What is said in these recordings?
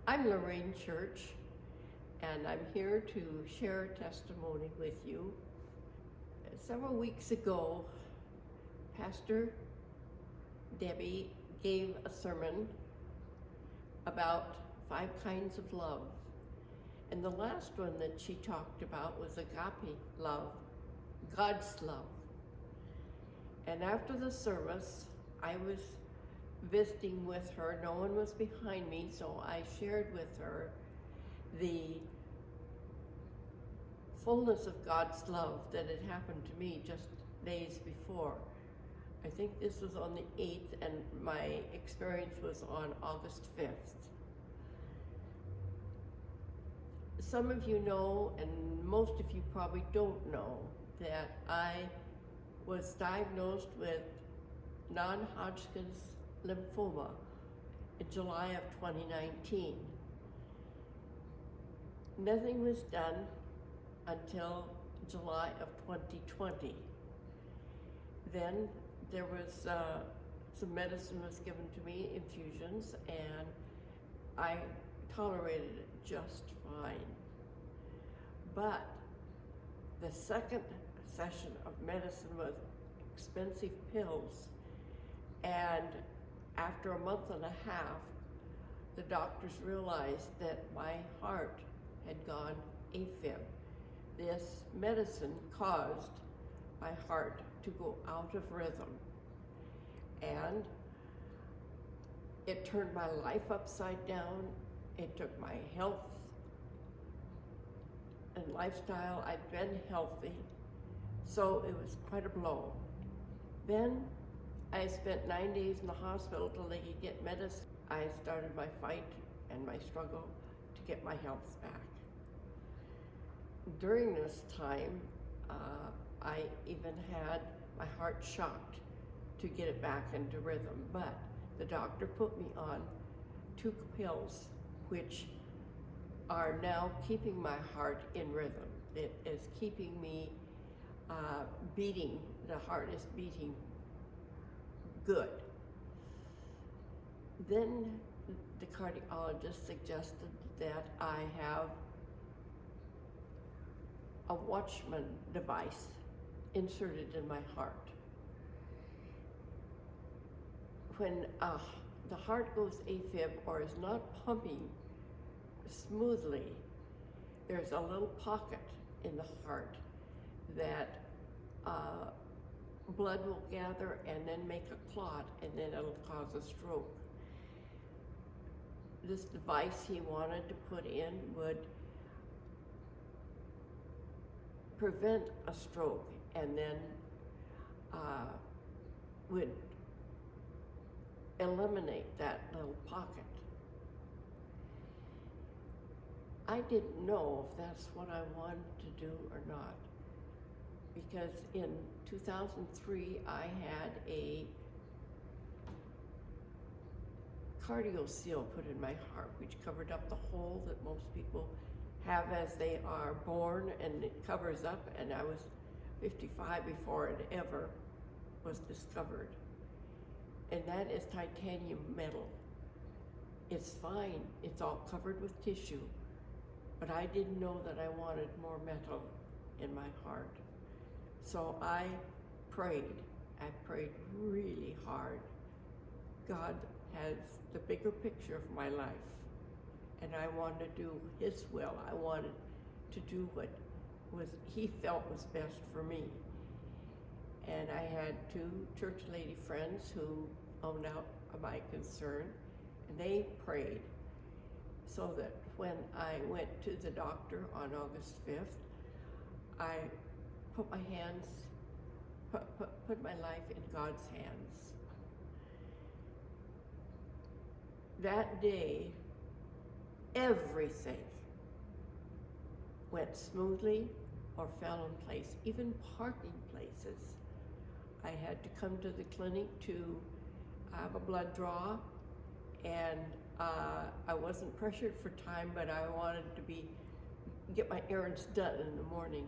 I'm Lorraine Church, and I'm here to share a testimony with you. Several weeks ago, Pastor Debbie gave a sermon about 5 kinds of love. And the last one that she talked about was agape love, God's love. And after the service, I was visiting with her. No one was behind me, so I shared with her the fullness of God's love that had happened to me just days before. I think this was on the 8th, and my experience was on August 5th. Some of you know, and most of you probably don't know, that I was diagnosed with non-Hodgkin's lymphoma in July of 2019. Nothing was done until July of 2020. Then there was some medicine was given to me, infusions, and I tolerated it just fine. But the second session of medicine was expensive pills, and after a month and a half, the doctors realized that my heart had gone AFib. This medicine caused my heart to go out of rhythm, and it turned my life upside down. It took my health and lifestyle. I'd been healthy, so it was quite a blow. Then I spent 9 days in the hospital till they could get medicine. I started my fight and my struggle to get my health back. During this time, I even had my heart shocked to get it back into rhythm, but the doctor put me on 2 pills, which are now keeping my heart in rhythm. It is keeping me beating, the heart is beating good. Then the cardiologist suggested that I have a Watchman device inserted in my heart. When the heart goes AFib or is not pumping smoothly, there's a little pocket in the heart that blood will gather and then make a clot, and then it'll cause a stroke. This device he wanted to put in would prevent a stroke and then would eliminate that little pocket. I didn't know if that's what I wanted to do or not, because in 2003 I had a cardio seal put in my heart, which covered up the hole that most people have as they are born, and it covers up, and I was 55 before it ever was discovered. And that is titanium metal. It's fine, it's all covered with tissue, but I didn't know that I wanted more metal in my heart. So I prayed really hard. God has the bigger picture of my life, and I wanted to do His will. I wanted to do what He felt was best for me. And I had 2 church lady friends who found out of my concern, and they prayed, so that when I went to the doctor on August 5th, I put my hands, put my life in God's hands. That day, everything went smoothly or fell in place, even parking places. I had to come to the clinic to have a blood draw, and I wasn't pressured for time, but I wanted to get my errands done in the morning.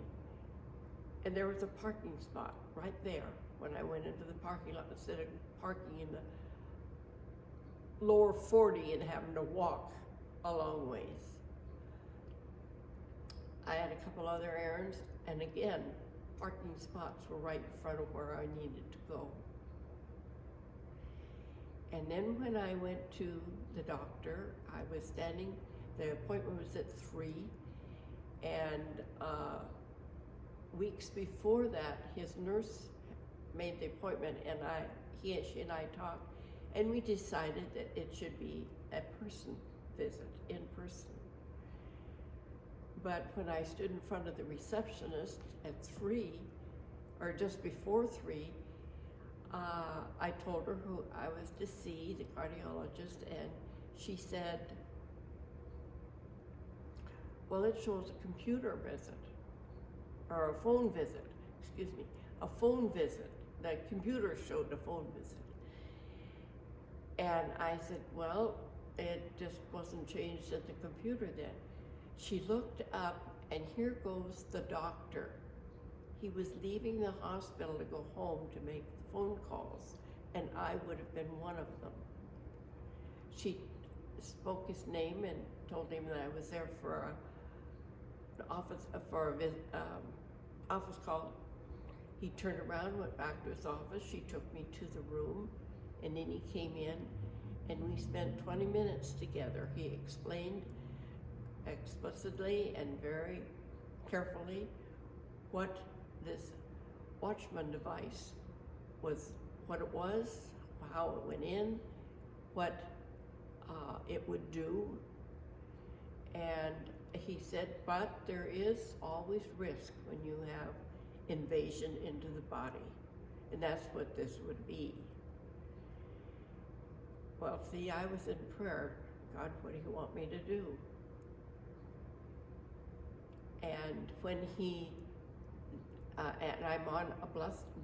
And there was a parking spot right there when I went into the parking lot, instead of parking in the lower 40 and having to walk a long ways. I had a couple other errands, and again, parking spots were right in front of where I needed to go. And then when I went to the doctor, I was standing, the appointment was at 3, and weeks before that, his nurse made the appointment, and she and I talked, and we decided that it should be a person visit, in person. But when I stood in front of the receptionist at 3, or just before 3, I told her who I was to see, the cardiologist, and she said, well, it shows a computer visit, or a phone visit, excuse me, a phone visit. The computer showed a phone visit. And I said, well, it just wasn't changed at the computer then. She looked up, and here goes the doctor. He was leaving the hospital to go home to make the phone calls, and I would have been one of them. She spoke his name and told him that I was there for an office call. He turned around, went back to his office. She took me to the room, and then he came in, and we spent 20 minutes together. He explained explicitly and very carefully what this Watchman device was, what it was, how it went in, what it would do. And he said, but there is always risk when you have invasion into the body, and that's what this would be. Well, see, I was in prayer. God, what do you want me to do? And when and I'm on a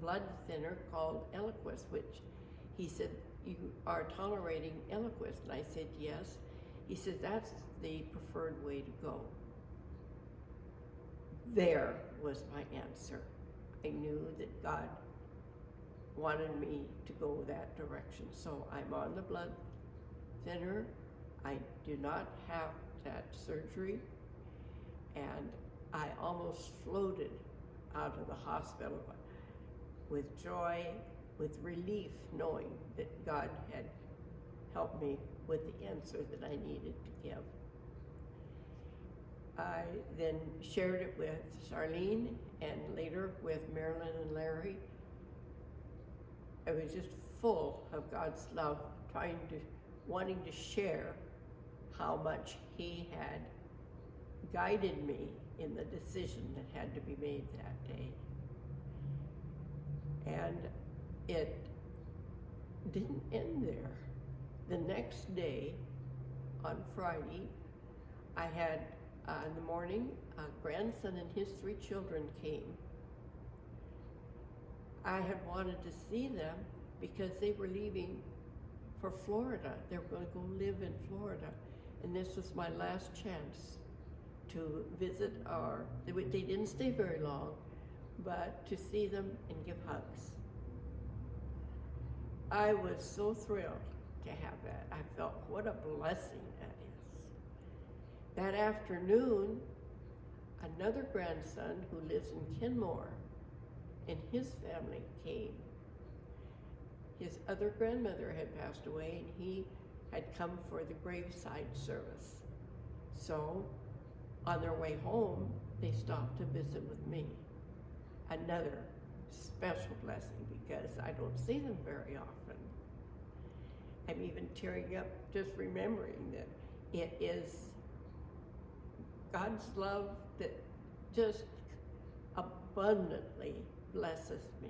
blood thinner called Eliquis, which he said, you are tolerating Eliquis. And I said, yes. He said, that's the preferred way to go. There was my answer. I knew that God wanted me to go that direction. So I'm on the blood thinner. I do not have that surgery. And I almost floated out of the hospital with joy, with relief, knowing that God had helped me with the answer that I needed to give. I then shared it with Charlene and later with Marilyn and Larry. I was just full of God's love, wanting to share how much He had guided me in the decision that had to be made that day. And it didn't end there. The next day, on Friday, I had, in the morning, a grandson and his 3 children came. I had wanted to see them because they were leaving for Florida. They were going to go live in Florida. And this was my last chance to visit they didn't stay very long, but to see them and give hugs. I was so thrilled to have that. I felt what a blessing that is. That afternoon, another grandson who lives in Kenmore and his family came. His other grandmother had passed away, and he had come for the graveside service. So on their way home, they stopped to visit with me. Another special blessing, because I don't see them very often. I'm even tearing up just remembering that it is God's love that just abundantly blesses me.